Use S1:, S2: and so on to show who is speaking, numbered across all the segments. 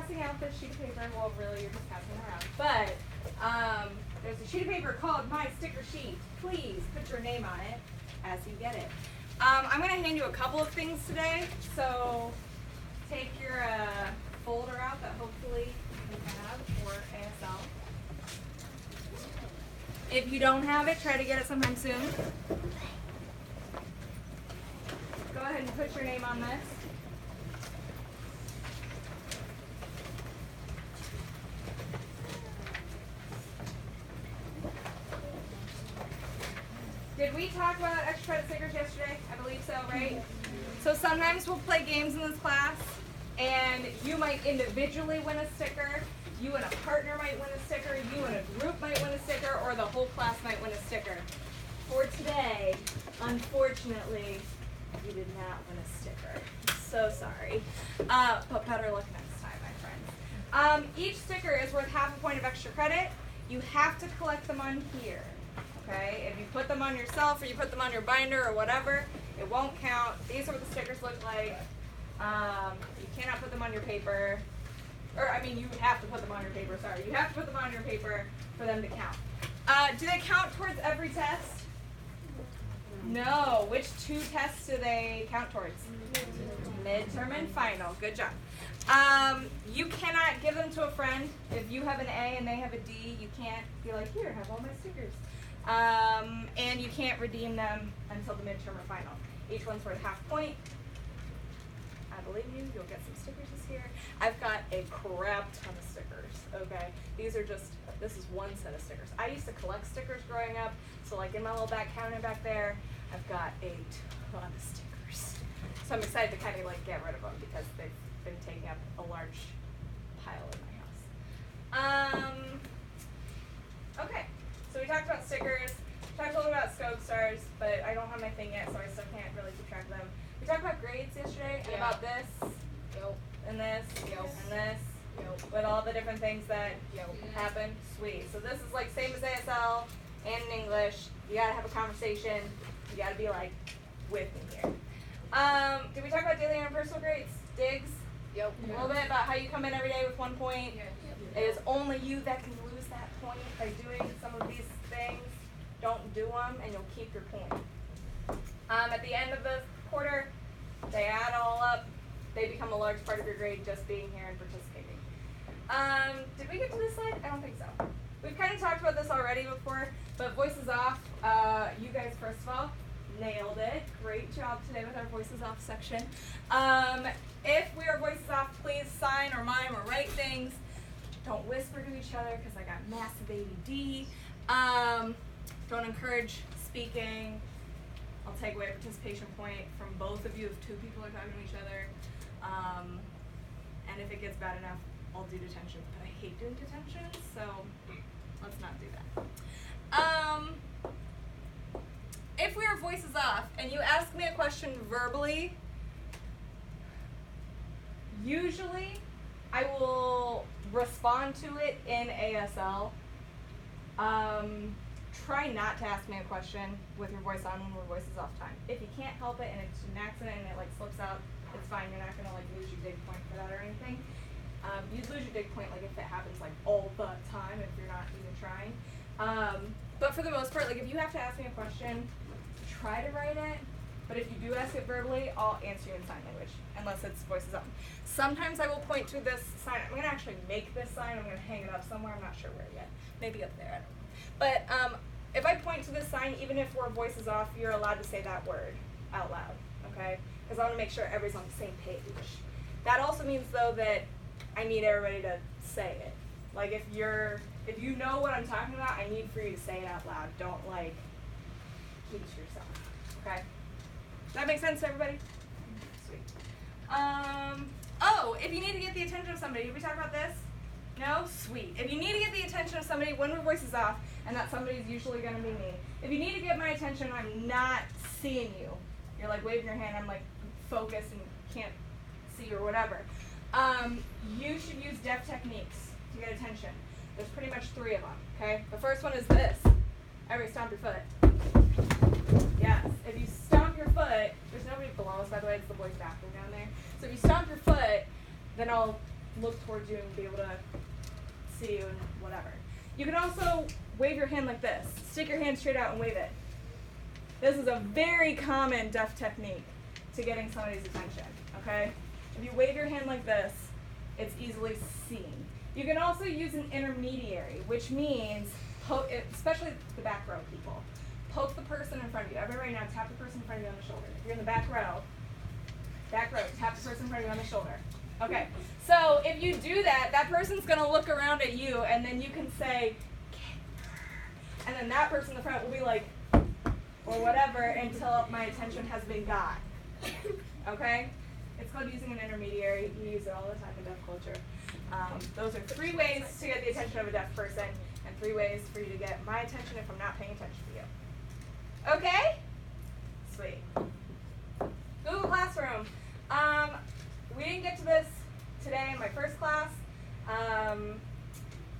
S1: passing out this sheet of paper. Well, really, you're just passing it around. But there's a sheet of paper called My Sticker Sheet. Please put your name on it as you get it. I'm going to hand you a couple of things today. So take your folder out that hopefully you have for ASL. If you don't have it, try to get it sometime soon. Go ahead and put your name on this. Did we talk about extra credit stickers yesterday? I believe so, right? So sometimes we'll play games in this class, and you might individually win a sticker, you and a partner might win a sticker, you and a group might win a sticker, or the whole class might win a sticker. For today, unfortunately, you did not win a sticker. So sorry. But better luck next time, my friends. Each sticker is worth half a point of extra credit. You have to collect them on here. Okay, if you put them on yourself or you put them on your binder or whatever, it won't count. These are what the stickers look like. You cannot put them on your paper. Or, I mean, you have to put them on your paper, sorry. You have to put them on your paper for them to count. Do they count towards every test? No. Which two tests do they count towards? Midterm and final. Good job. You cannot give them to a friend. If you have an A and they have a D, you can't be like, here, have all my stickers. And you can't redeem them until the midterm or final. Each one's worth half point. I believe you. You'll get some stickers this year. I've got a crap ton of stickers, okay? This is one set of stickers. I used to collect stickers growing up, so like in my little back counter back there, I've got a ton of stickers. So I'm excited to kind of like get rid of them because they've been taking up a large pile in my house. Okay, so we talked about stickers. We talked a little about scope stars, but I don't have my thing yet, so I still can't really keep track of them. We talked about grades yesterday, and about this, and this, and this, with all the different things that happen. Sweet. So this is like same as ASL and in English. You gotta have a conversation. You gotta be like with me here. Did we talk about daily and personal grades? Digs? A little bit about how you come in every day with 1 point. It is only you that can lose that point by doing some of these things. Don't do them, and you'll keep your point. At the end of the quarter, they add all up. They become a large part of your grade just being here and participating. Did we get to this slide? I don't think so. We've kind of talked about this already before, but voices off. You guys, first of all, nailed it. Great job today with our voices off section. If we are voices off, please sign or mime or write things. Don't whisper to each other because I got massive ADD. Don't encourage speaking. I'll take away a participation point from both of you if two people are talking to each other. And if it gets bad enough, I'll do detention. But I hate doing detention, so let's not do that. If we are voices off and you ask me a question verbally, usually I will respond to it in ASL. Try not to ask me a question with your voice on when your voice is off time. If you can't help it and it's an accident and it like slips out, it's fine. You're not gonna like lose your dig point for that or anything. You'd lose your dig point like if it happens like all the time if you're not even trying. But for the most part, like if you have to ask me a question, try to write it. But if you do ask it verbally, I'll answer you in sign language, unless it's voices on. Sometimes I will point to this sign. I'm gonna actually make this sign. I'm gonna hang it up somewhere. I'm not sure where yet. Maybe up there. I don't know. But if I point to this sign, even if we're voices off, you're allowed to say that word out loud, okay? Because I want to make sure everybody's on the same page. That also means, though, that I need everybody to say it. Like, if you know what I'm talking about, I need for you to say it out loud. Don't, like, keep to yourself, okay? Does that make sense to everybody? Sweet. Oh, if you need to get the attention of somebody, did we talk about this? No? Sweet. If you need to get the attention of somebody when your voice is off, and that somebody's usually going to be me. If you need to get my attention, I'm not seeing you. You're like waving your hand, I'm like focused and can't see or whatever. You should use deaf techniques to get attention. There's pretty much 3 of them, okay? The first one is this. Everybody stomp your foot. Yes. If you stomp your foot, there's nobody below us, by the way, it's the boys' bathroom down there. So if you stomp your foot, then I'll look towards you and be able to see you and whatever. You can also wave your hand like this. Stick your hand straight out and wave it. This is a very common deaf technique to getting somebody's attention, okay? If you wave your hand like this, it's easily seen. You can also use an intermediary, which means, especially the back row people, poke the person in front of you. Everybody right now, tap the person in front of you on the shoulder. If you're in the back row, tap the person in front of you on the shoulder. Okay, so if you do that, that person's gonna look around at you, and then you can say, and then that person in the front will be like, or whatever, until my attention has been got. Okay? It's called using an intermediary. You use it all the time in deaf culture. Those are 3 ways to get the attention of a deaf person, and 3 ways for you to get my attention if I'm not paying attention to you. Okay? Sweet. Google Classroom. We didn't get to this today in my first class,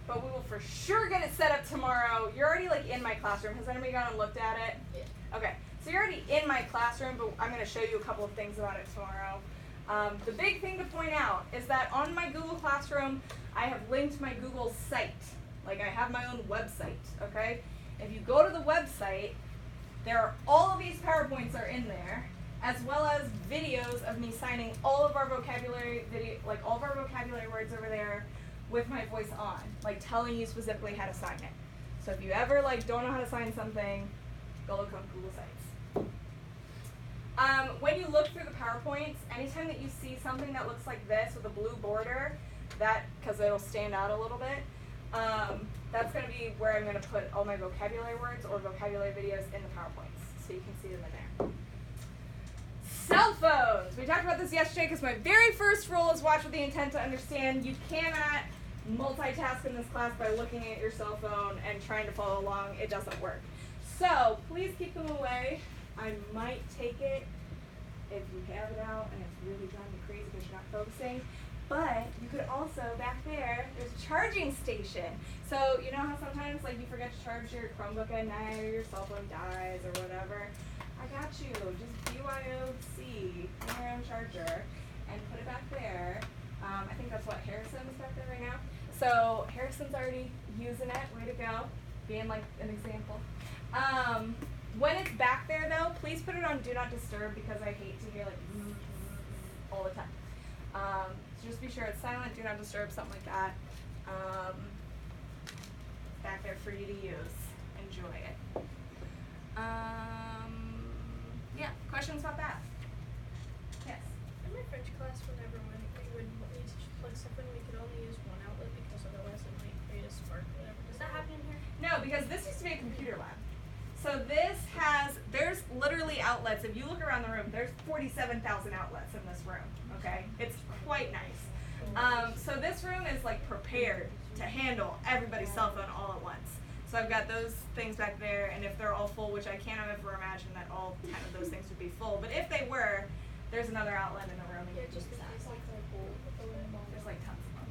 S1: but we will for sure get it set up tomorrow. You're already like in my classroom. Has anybody gone and looked at it? Yeah. Okay, so you're already in my classroom, but I'm going to show you a couple of things about it tomorrow. The big thing to point out is that on my Google Classroom, I have linked my Google site. Like I have my own website, okay? If you go to the website, there are all of these PowerPoints are in there, as well as videos of me signing all of our vocabulary all of our vocabulary words over there with my voice on, like telling you specifically how to sign it. So if you ever don't know how to sign something, go look on Google Sites. When you look through the PowerPoints, anytime that you see something that looks like this with a blue border, because it'll stand out a little bit, that's going to be where I'm going to put all my vocabulary words or vocabulary videos in the PowerPoints, so you can see them in there. Cell phones. We talked about this yesterday because my very first rule is watch with the intent to understand. You cannot multitask in this class by looking at your cell phone and trying to follow along. It doesn't work. So please keep them away. I might take it if you have it out and it's really driving you crazy because you're not focusing. But you could also, back there's a charging station. So you know how sometimes you forget to charge your Chromebook at night or your cell phone dies or whatever? I got you. Just BYOC, bring your own charger, and put it back there. I think that's what Harrison's back there right now. So Harrison's already using it. Way to go. Being like an example. When it's back there though, please put it on Do Not Disturb because I hate to hear all the time. So just be sure it's silent, Do Not Disturb, something like that. Back there for you to use. Enjoy it. Yeah, questions about that? Yes?
S2: In my French class, whenever we would need to plug stuff in, we could only use one outlet because otherwise it might create a spark or whatever. Does that happen in here?
S1: No, because this used to be a computer lab. So there's literally outlets. If you look around the room, there's 47,000 outlets in this room, okay? It's quite nice. So this room is prepared to handle everybody's cell phone all at once. So I've got those things back there, and if they're all full, which I can't ever imagine that all 10 of those things would be full, but if they were, there's another outlet in the room. And
S2: Yeah, just because it's like the whole
S1: there's tons of them.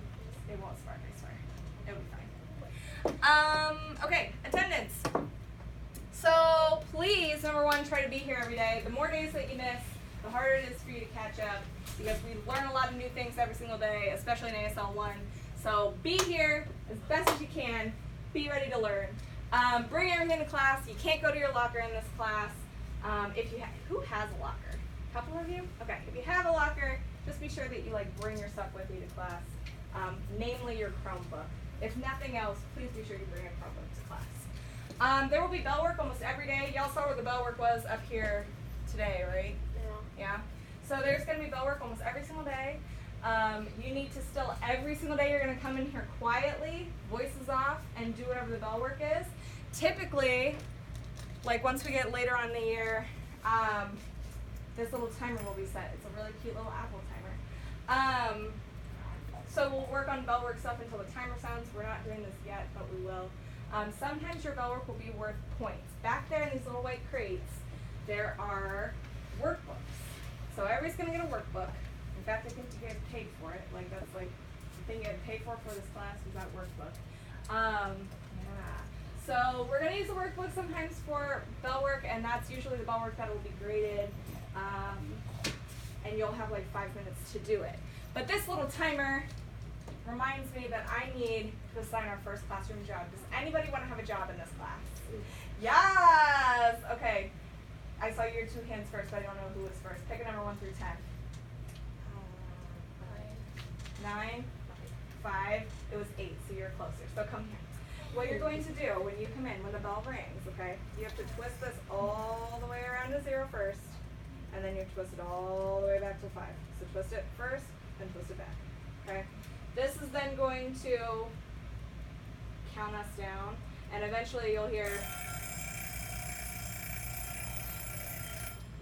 S1: It won't spark, I swear. It'll be fine. Okay, attendance. So please, number 1, try to be here every day. The more days that you miss, the harder it is for you to catch up, because we learn a lot of new things every single day, especially in ASL 1. So be here as best as you can. Be ready to learn. Bring everything to class. You can't go to your locker in this class. Who has a locker? A couple of you? Okay. If you have a locker, just be sure that you bring your stuff with you to class, namely your Chromebook. If nothing else, please be sure you bring a Chromebook to class. There will be bell work almost every day. Y'all saw where the bell work was up here today, right? Yeah. So there's going to be bell work almost every single day. You need to still, every single day you're going to come in here quietly, voices off, and do whatever the bell work is. Typically, once we get later on in the year, this little timer will be set. It's a really cute little Apple timer. So we'll work on bell work stuff until the timer sounds. We're not doing this yet, but we will. Sometimes your bell work will be worth points. Back there in these little white crates, there are workbooks. So everybody's going to get a workbook. In fact, I think you guys paid for it. That's the thing you had to pay for this class was that workbook. Yeah. So we're going to use the workbook sometimes for bell work, and that's usually the bell work that will be graded, and you'll have 5 minutes to do it. But this little timer reminds me that I need to assign our first classroom job. Does anybody want to have a job in this class? Yes! Okay. I saw your two hands first, but I don't know who was first. Pick a number 1 through 10. 9? 5? It was 8, so you're closer. So come here. What you're going to do when you come in, when the bell rings, okay, you have to twist this all the way around to 0 first, and then you have to twist it all the way back to 5. So twist it first, then twist it back, okay? This is then going to count us down, and eventually you'll hear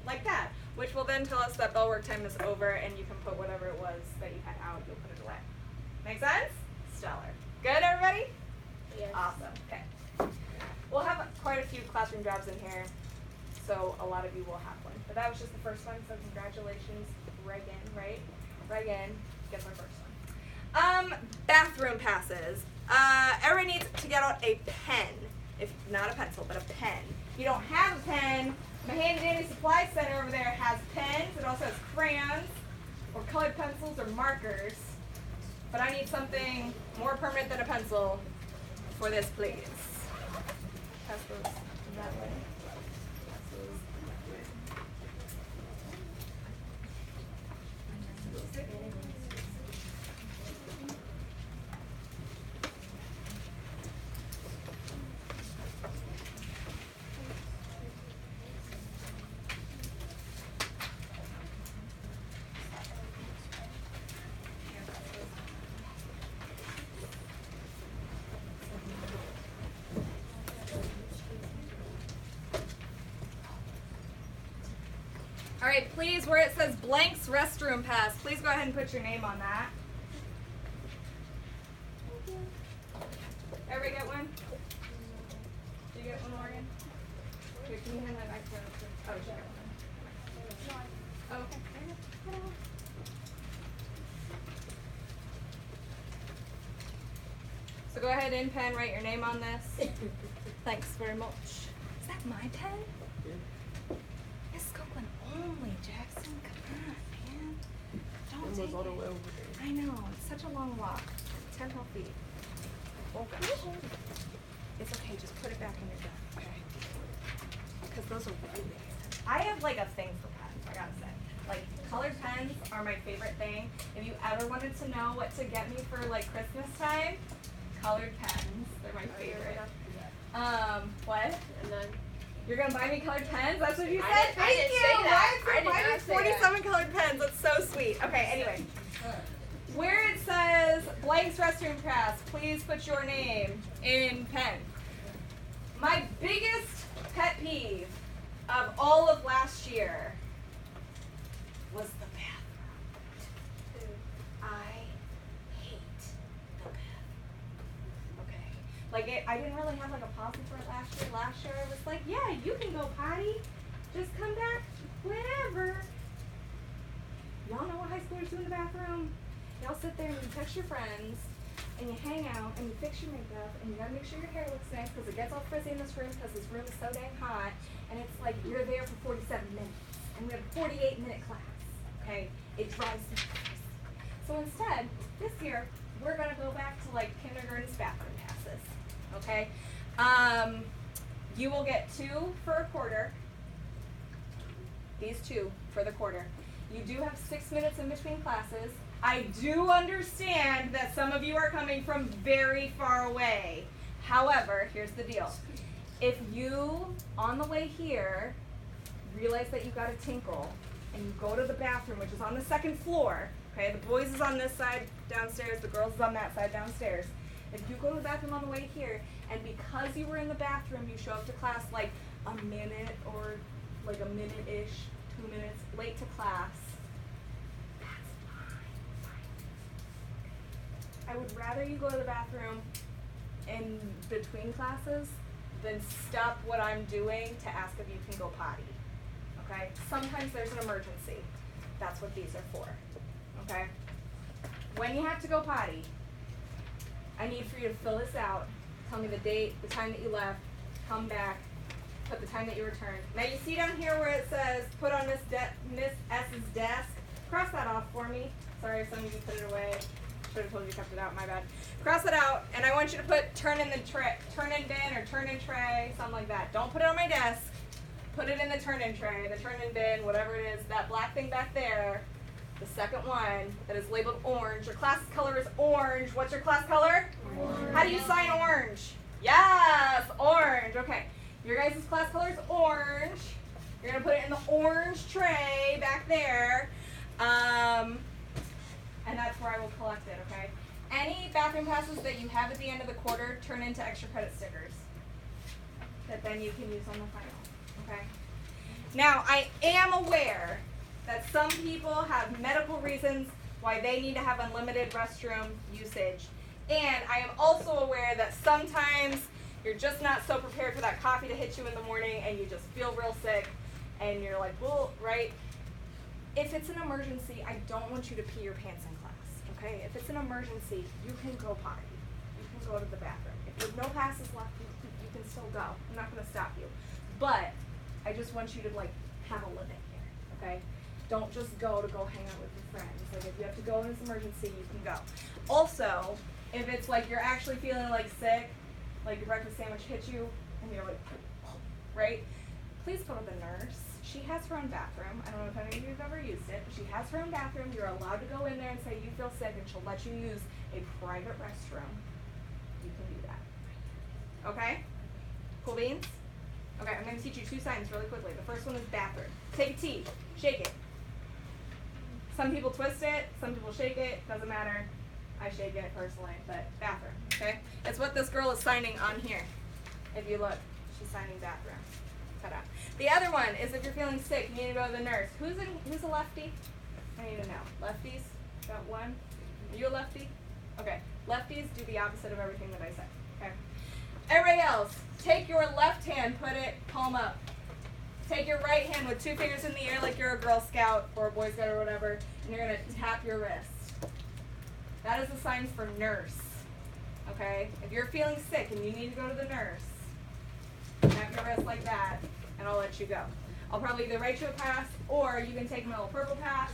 S1: like that, which will then tell us that bell work time is over, and you can put whatever it was that you had out, you'll put it away. Make sense? Stellar. Good, everybody?
S2: Yes.
S1: Awesome. Okay. We'll have quite a few classroom jobs in here, so a lot of you will have one. But that was just the first one, so congratulations, Reagan, right? Reagan gets our first one. Bathroom passes. Everybody needs to get out a pen, if not a pencil, but a pen. If you don't have a pen, my handy dandy supply center over there has pens. It also has crayons, or colored pencils, or markers. But I need something more permanent than a pencil for this, please. Pass those that way. Pass those that way. All right, please, where it says blanks restroom pass, please go ahead and put your name on that. Everybody get one? Did you get one, Morgan? Here, can you hand that back to her? Oh, she got one. Oh, okay. So go ahead and pen, write your name on this. Thanks very much. Is that my pen? Miss Copeland only, Jackson. Come on, man. Don't take it. I know. It's such a long walk. 10 whole feet. Oh gosh. It's okay. Just put it back in your gun, okay? Because those are really big. I have like a thing for pens, I gotta say. Like, colored pens are my favorite thing. If you ever wanted to know what to get me for like Christmas time, colored pens. They're my favorite. What?
S2: And then
S1: You're gonna buy me colored pens? That's what you said?
S2: I
S1: Thank
S2: didn't
S1: you!
S2: say that.
S1: Why
S2: I did
S1: buy me
S2: not say
S1: 47 colored pens? That's so sweet. Okay, anyway. Where it says blanks restroom pass, please put your name in pen. My biggest pet peeve of all of last year was the bathroom. I hate the bathroom. Okay. Like, I didn't really have like a policy for it last year. Last year I was like, yeah, you can go potty. Just come back whenever. Y'all know what high schoolers do in the bathroom? Y'all sit there and you text your friends, and you hang out, and you fix your makeup, and you gotta make sure your hair looks nice, because it gets all frizzy in this room, because this room is so dang hot, and it's like, you're there for 47 minutes, and we have a 48-minute class, okay? It drives me crazy. So instead, this year, we're gonna go back to like kindergarten's bathroom passes, okay? You will get 2 for a quarter. These 2 for the quarter. You do have 6 minutes in between classes. I do understand that some of you are coming from very far away. However, here's the deal. If you, on the way here, realize that you got a tinkle, and you go to the bathroom, which is on the 2nd floor, okay, the boys is on this side downstairs, the girls is on that side downstairs. If you go to the bathroom on the way here, and because you were in the bathroom, you show up to class like a minute or like a minute-ish, 2 minutes late to class, that's fine. I would rather you go to the bathroom in between classes than stop what I'm doing to ask if you can go potty, okay? Sometimes there's an emergency. That's what these are for, okay? When you have to go potty, I need for you to fill this out. Tell me the date, the time that you left, come back, put the time that you returned. Now you see down here where it says put on Miss S's desk, cross that off for me. Sorry if some of you put it away. Should have told you to kept it out, my bad. Cross it out, and I want you to put turn in bin or turn in tray, something like that. Don't put it on my desk. Put it in the turn in tray, the turn in bin, whatever it is, that black thing back there. The second one that is labeled orange. Your class color is orange. What's your class color? Orange. How do you sign orange? Yes, orange. Okay. Your guys' class color is orange. You're going to put it in the orange tray back there. And that's where I will collect it, okay? Any bathroom passes that you have at the end of the quarter turn into extra credit stickers that then you can use on the final, okay? Now, I am aware that some people have medical reasons why they need to have unlimited restroom usage. And I am also aware that sometimes you're just not so prepared for that coffee to hit you in the morning and you just feel real sick and you're like, well, right? If it's an emergency, I don't want you to pee your pants in class, okay? If it's an emergency, you can go potty. You can go to the bathroom. If there's no passes left, you can still go. I'm not going to stop you. But I just want you to, like, have a limit here, okay? Don't just go to hang out with your friends. Like, if you have to go in this emergency, you can go. Also, if it's like you're actually feeling like sick, like your breakfast sandwich hit you, and you're like, right? Please go to the nurse. She has her own bathroom. I don't know if any of you have ever used it, but she has her own bathroom. You're allowed to go in there and say you feel sick, and she'll let you use a private restroom. You can do that. Okay? Cool beans? Okay, I'm going to teach you two signs really quickly. The first one is bathroom. Take a T. Shake it. Some people twist it. Some people shake it. Doesn't matter. I shake it personally, but bathroom. Okay? It's what this girl is signing on here. If you look, she's signing bathroom. Ta-da. The other one is if you're feeling sick, you need to go to the nurse. Who's a lefty? I need to know. Lefties? Got one? Are you a lefty? Okay. Lefties do the opposite of everything that I said. Okay? Everybody else, take your left hand, put it palm up. Take your right hand with two fingers in the air like you're a Girl Scout or a Boy Scout or whatever, and you're going to tap your wrist. That is the sign for nurse. Okay? If you're feeling sick and you need to go to the nurse, tap your wrist like that, and I'll let you go. I'll probably either write you a pass, or you can take my little purple pass.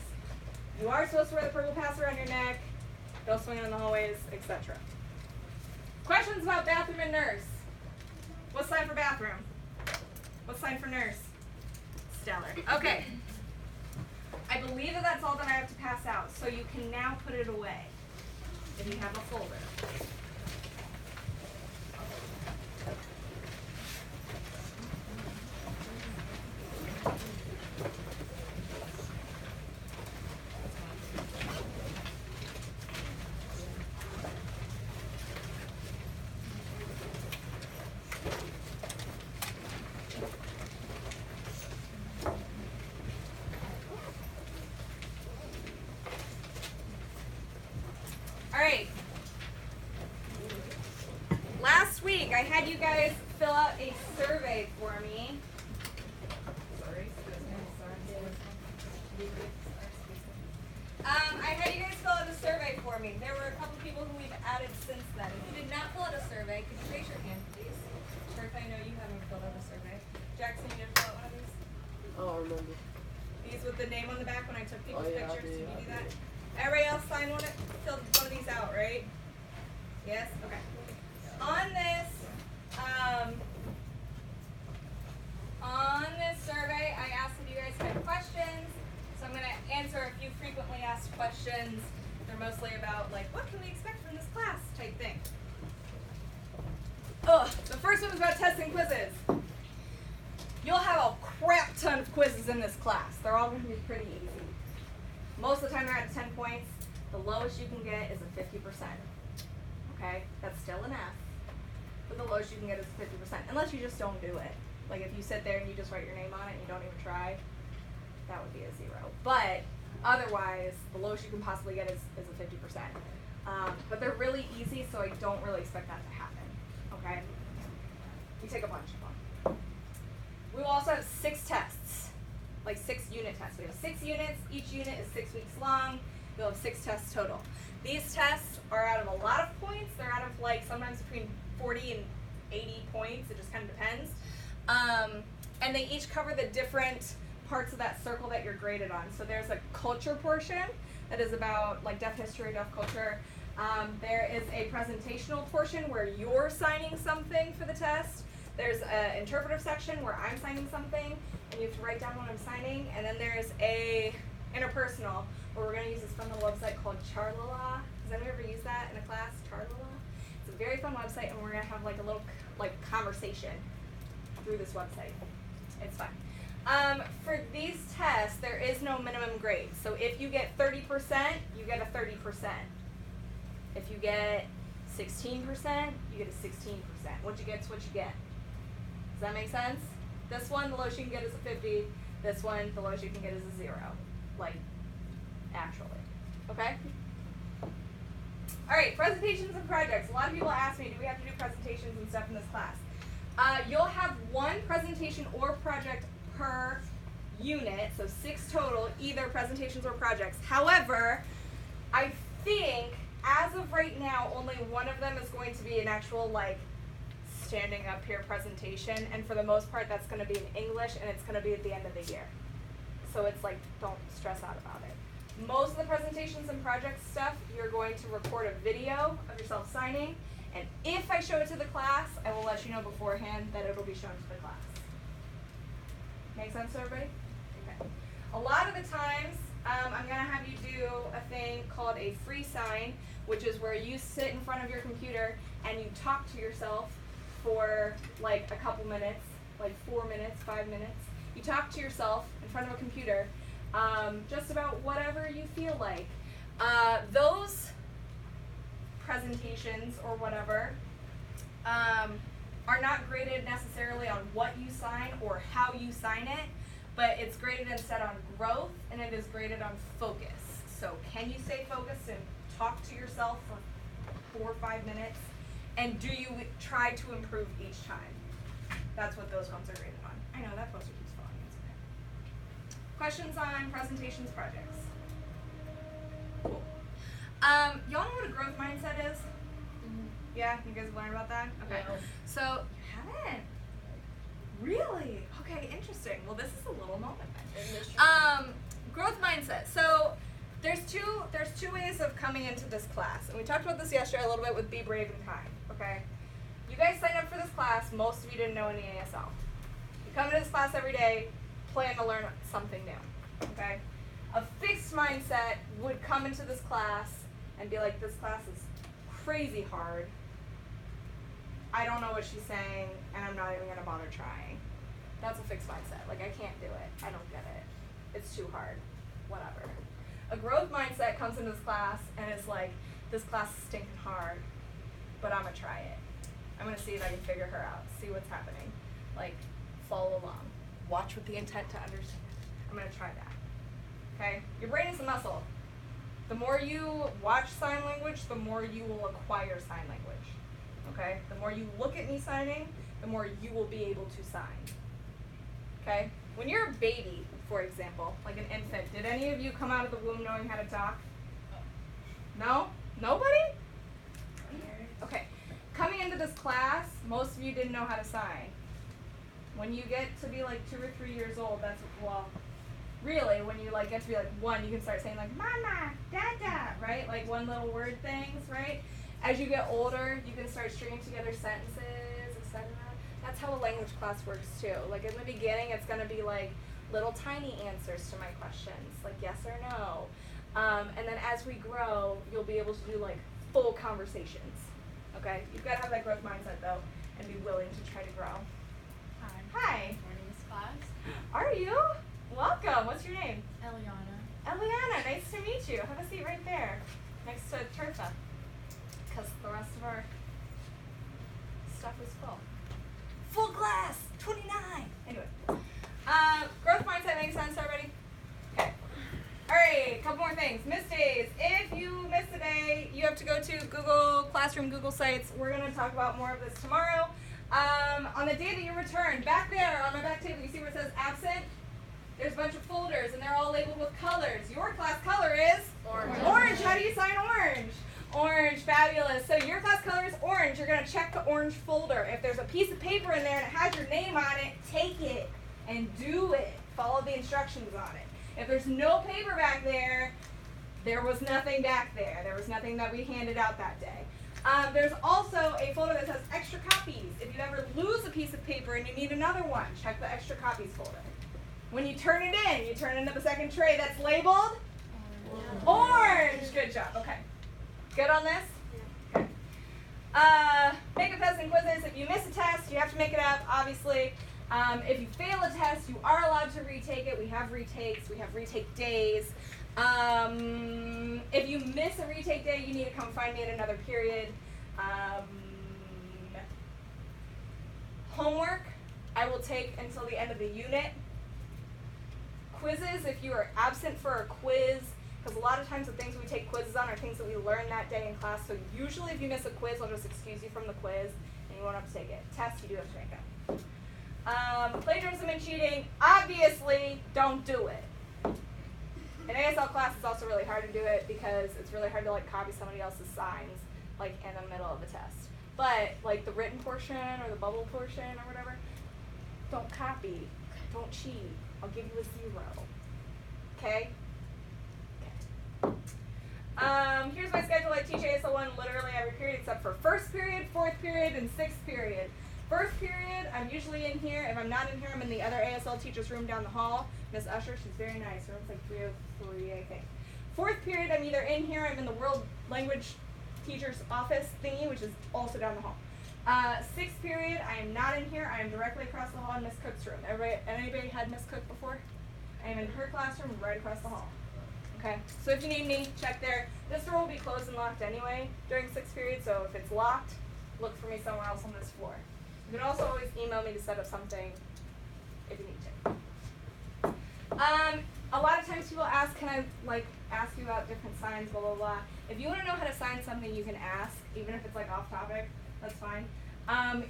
S1: You are supposed to wear the purple pass around your neck. Go swinging in the hallways, etc. Questions about bathroom and nurse? What's sign for bathroom? What's sign for nurse? Stellar. Okay. I believe that that's all that I have to pass out, so you can now put it away if you have a folder. Last week, I had you guys fill out a survey for me. I had you guys fill out a survey for me. There were a couple people who we've added since then. If you did not fill out a survey, could you raise your hand, please? First, I know you haven't filled out a survey. Jackson, you didn't fill out one of these?
S3: I don't remember.
S1: These with the name on the back when I took people's
S3: Oh, yeah,
S1: pictures. Did you do that?
S3: Yeah.
S1: Everybody else filled one of these out, right? Yes? Okay. On this survey, I asked if you guys had questions. So I'm going to answer a few frequently asked questions. They're mostly about, like, what can we expect from this class type thing. The first one is about tests and quizzes. You'll have a crap ton of quizzes in this class. They're all going to be pretty easy. Most of the time they're at 10 points. The lowest you can get is a 50%. Okay? That's still an F. But the lowest you can get is 50%. Unless you just don't do it. Like if you sit there and you just write your name on it and you don't even try, that would be a 0. But otherwise, the lowest you can possibly get is a 50%. But they're really easy, so I don't really expect that to happen. Okay? We take a bunch of them. We will also have 6 tests, like 6 unit tests. We have 6 units. Each unit is 6 weeks long. You'll have 6 tests total. These tests are out of a lot of points. They're out of like sometimes between 40 and 80 points. It just kind of depends. And they each cover the different parts of that circle that you're graded on. So there's a culture portion that is about like deaf history, deaf culture. There is a presentational portion where you're signing something for the test. There's an interpretive section where I'm signing something and you have to write down what I'm signing. And then there's a interpersonal where we're going to use this fun little website called Charlala. Has anyone ever used that in a class? Charlala? It's a very fun website, and we're going to have like a little conversation through this website. It's fun. For these tests, there is no minimum grade. So if you get 30%, you get a 30%. If you get 16%, you get a 16%. What you get is what you get. Does that make sense? This one, the lowest you can get is a 50. This one, the lowest you can get is a 0. Like, actually. Okay? Alright, presentations and projects. A lot of people ask me, do we have to do presentations and stuff in this class? You'll have one presentation or project per unit, so 6 total, either presentations or projects. However, I think, as of right now, only one of them is going to be an actual, standing up here presentation, and for the most part, that's going to be in English, and it's going to be at the end of the year. So it's don't stress out about it. Most of the presentations and project stuff, you're going to record a video of yourself signing, and if I show it to the class, I will let you know beforehand that it'll be shown to the class. Make sense to everybody? Okay. A lot of the times, I'm going to have you do a thing called a free sign, which is where you sit in front of your computer and you talk to yourself for a couple minutes, 4 minutes, 5 minutes. You talk to yourself in front of a computer just about whatever you feel like. Those presentations or whatever are not graded necessarily on what you sign or how you sign it, but it's graded instead on growth, and it is graded on focus. So can you stay focused and talk to yourself for 4 or 5 minutes, and do you try to improve each time? That's what those ones are graded on. I know that poster keeps falling. It's okay. Questions on presentations, projects? Cool. Y'all know what a growth mindset is? Yeah, you guys have learned about that? Okay.
S2: No.
S1: So, you haven't? Really? Okay, interesting. Well, this is a little moment then. Growth mindset. So, there's two ways of coming into this class. And we talked about this yesterday a little bit with Be Brave and Kind, okay? You guys signed up for this class. Most of you didn't know any ASL. You come into this class every day, plan to learn something new, okay? A fixed mindset would come into this class and be like, this class is crazy hard. I don't know what she's saying, and I'm not even going to bother trying. That's a fixed mindset. I can't do it. I don't get it. It's too hard. Whatever. A growth mindset comes into this class, and it's like, this class is stinking hard, but I'm going to try it. I'm going to see if I can figure her out, see what's happening. Follow along. Watch with the intent to understand. I'm going to try that. Okay? Your brain is a muscle. The more you watch sign language, the more you will acquire sign language. Okay? The more you look at me signing, the more you will be able to sign. Okay? When you're a baby, for example, like an infant, did any of you come out of the womb knowing how to talk? No? Nobody? Okay. Coming into this class, most of you didn't know how to sign. When you get to be 2 or 3 years old, that's, really, when you get to be 1, you can start saying mama, dada, right? One little word things, right? As you get older, you can start stringing together sentences, etc. That's how a language class works too. In the beginning, it's going to be little tiny answers to my questions, yes or no. And then as we grow, you'll be able to do full conversations. Okay? You've got to have that growth mindset though, and be willing to try to grow. Hi.
S3: Joining this class.
S1: Are you? Welcome. What's your name?
S3: Eliana.
S1: Eliana, nice to meet you. Have a seat right there, next to Tertha, because the rest of our stuff is full. Full class, 29. Anyway, growth mindset makes sense already? Okay. All right, couple more things. Missed days. If you missed a day, you have to go to Google Classroom, Google Sites. We're going to talk about more of this tomorrow. On the day that you return, back there on my back table, you see where it says absent? There's a bunch of folders, and they're all labeled with colors. Your class color is?
S2: Orange.
S1: Orange. How do you sign orange? Orange. Fabulous. So your class color is orange. You're going to check the orange folder. If there's a piece of paper in there and it has your name on it, take it and do it. Follow the instructions on it. If there's no paper back there, There was nothing back there. There was nothing that we handed out that day. There's also a folder that says extra copies. If you ever lose a piece of paper and you need another one, check the extra copies folder. When you turn it in, you turn it into the second tray that's labeled orange. Good job. Okay. Good on this? Okay. Makeup tests and quizzes. If you miss a test, you have to make it up, obviously. If you fail a test, you are allowed to retake it. We have retakes. We have retake days. If you miss a retake day, you need to come find me at another period. Homework, I will take until the end of the unit. Quizzes, if you are absent for a quiz, because a lot of times the things we take quizzes on are things that we learned that day in class, so usually if you miss a quiz, I'll just excuse you from the quiz, and you won't have to take it. Test, you do have to make up. Plagiarism and cheating, obviously, don't do it. In ASL class, it's also really hard to do it because it's really hard to like copy somebody else's signs like in the middle of a test. But like the written portion or the bubble portion or whatever, don't copy, don't cheat. I'll give you a 0. Okay? Okay. Here's my schedule. I teach ASL 1 literally every period except for first period, fourth period, and sixth period. First period, I'm usually in here. If I'm not in here, I'm in the other ASL teacher's room down the hall. Miss Usher, she's very nice. Her room's like 303, I think. Fourth period, I'm either in here, I'm in the world language teacher's office thingy, which is also down the hall. Sixth period, I am not in here. I am directly across the hall in Miss Cook's room. Anybody had Miss Cook before? I am in her classroom right across the hall. Okay, so if you need me, check there. This door will be closed and locked anyway during sixth period, so if it's locked, look for me somewhere else on this floor. You can also always email me to set up something if you need to. A lot of times people ask, can I like ask you about different signs, blah, blah, blah. If you want to know how to sign something, you can ask, even if it's like off topic, that's fine.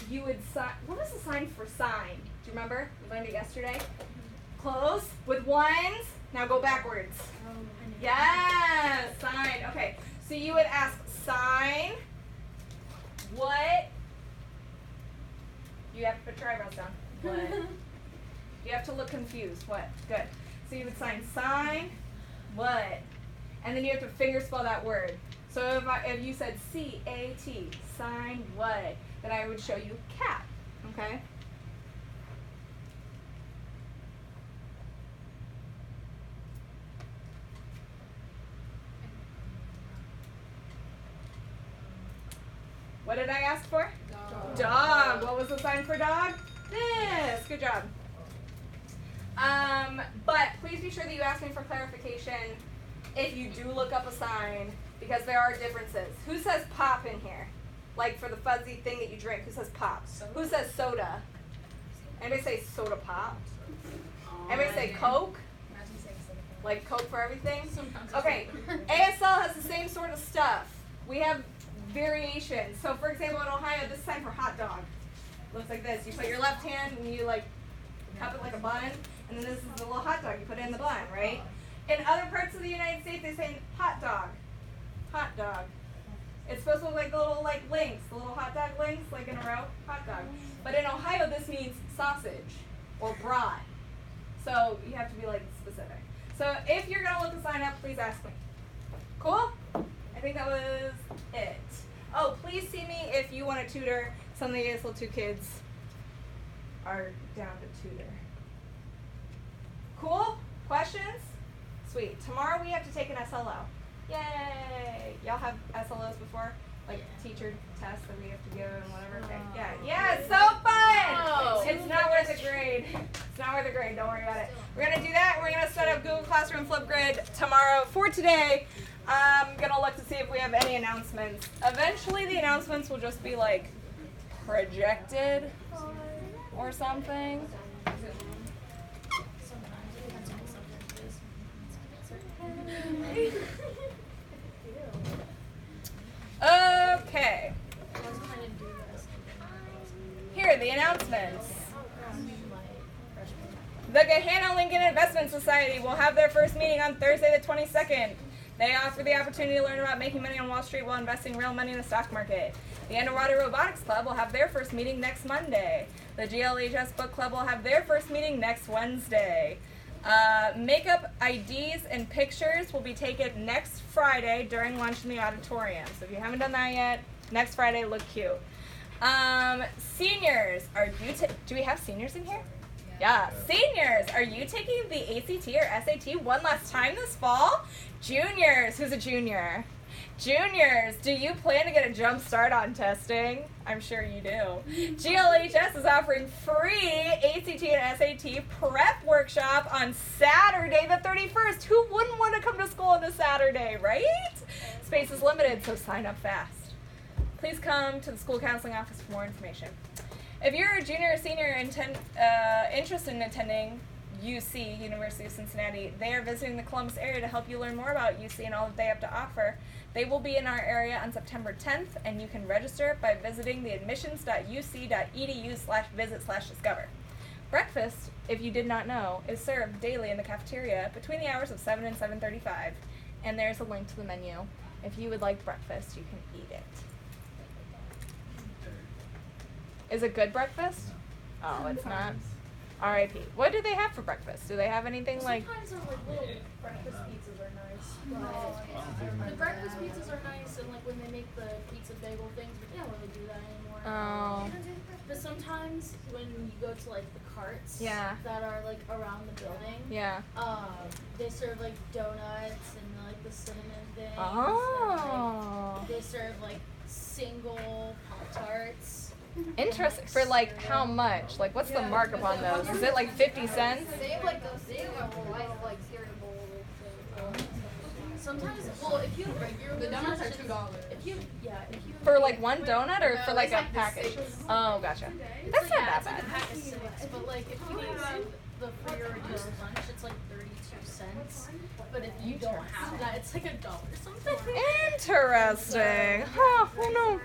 S1: You would sign, what is the sign for sign? Do you remember? We learned it yesterday. Close, with ones, now go backwards. Yes, sign, okay. So you would ask sign, what? You have to put your eyebrows down. What? You have to look confused. What? Good. So you would sign, what? And then you have to finger spell that word. So if you said C-A-T, sign what? Then I would show you cat. Okay? What did I ask for? Dog. Dog. What was the sign for dog? This. Good job. But please be sure that you ask me for clarification if you do look up a sign, because there are differences. Who says pop in here? Like for the fuzzy thing that you drink, who says pop? Soda? Who says soda? Anybody say soda pop? Anybody say Coke? Like Coke for everything? Okay, ASL has the same sort of stuff. We have variations. So for example, in Ohio, this is sign for hot dog. Looks like this. You put your left hand and you like cup it like a bun, and then this is the little hot dog. You put it in the bun, right? In other parts of the United States, they say hot dog. Hot dog. It's supposed to look like the little like links, the little hot dog links, like in a row. Hot dog. But in Ohio, this means sausage or brat. So you have to be like specific. So if you're gonna look the sign up, please ask me. Cool? I think that was it. Oh, please see me if you want to tutor. Some of the ASL 2 kids are down to tutor. Cool? Questions? Sweet. Tomorrow we have to take an SLO. Yay! Y'all have SLOs before? Like teacher tests that we have to give and whatever? Okay. Yeah. Yeah, it's so fun!
S2: Oh.
S1: It's not worth a grade. It's not worth a grade. Don't worry about it. We're going to do that. We're going to set up Google Classroom Flipgrid tomorrow. For today, I'm going to look to see if we have any announcements. Eventually the announcements will just be like projected or something. Okay. Here are the announcements. The Gahanna Lincoln Investment Society will have their first meeting on Thursday the 22nd. They offer the opportunity to learn about making money on Wall Street while investing real money in the stock market. The Underwater Robotics Club will have their first meeting next Monday. The GLHS Book Club will have their first meeting next Wednesday. Makeup IDs and pictures will be taken next Friday during lunch in the auditorium. So if you haven't done that yet, next Friday, look cute. Seniors, do we have seniors in here? Yeah. Seniors, are you taking the ACT or SAT one last time this fall? Juniors, who's a junior? Juniors, do you plan to get a jump start on testing? I'm sure you do. GLHS is offering free ACT and SAT prep workshop on Saturday the 31st. Who wouldn't want to come to school on a Saturday, right? Space is limited, so sign up fast. Please come to the school counseling office for more information. If you're a junior or senior interested in attending UC, University of Cincinnati, they are visiting the Columbus area to help you learn more about UC and all that they have to offer. They will be in our area on September 10th, and you can register by visiting the admissions.uc.edu/visit/discover. Breakfast, if you did not know, is served daily in the cafeteria between the hours of 7 and 7:35, and there's a link to the menu. If you would like breakfast, you can eat it. Is it good breakfast? Oh, it's not? R.I.P. What do they have for breakfast? Do they have anything like...
S2: Sometimes little breakfast pizzas are nice. The breakfast pizzas are nice, and like when they make the pizza bagel things, but they don't really do that anymore.
S1: Oh.
S2: But sometimes when you go to like the carts
S1: Yeah.
S2: that are like around the building,
S1: Yeah.
S2: they serve like donuts and like the cinnamon things.
S1: Oh.
S2: And, like, they serve like single Pop-Tarts.
S1: Interesting. For like how much? Like what's the markup on those? Is it like 50 cents?
S3: They have like those cereal bowls.
S2: Sometimes, well, if you regularly
S3: The donuts are $2.
S2: If you
S1: For like one donut or for like
S3: it's
S1: a
S3: like the
S1: package?
S3: 6.
S1: Oh, gotcha.
S2: it's
S1: That's
S2: like,
S1: not that
S2: it's like
S1: bad.
S2: a pack of 6, but like if you need the free or reduced lunch, it's like 32 cents. But if you don't have that, it's like $1 something.
S1: Interesting. Huh, oh no.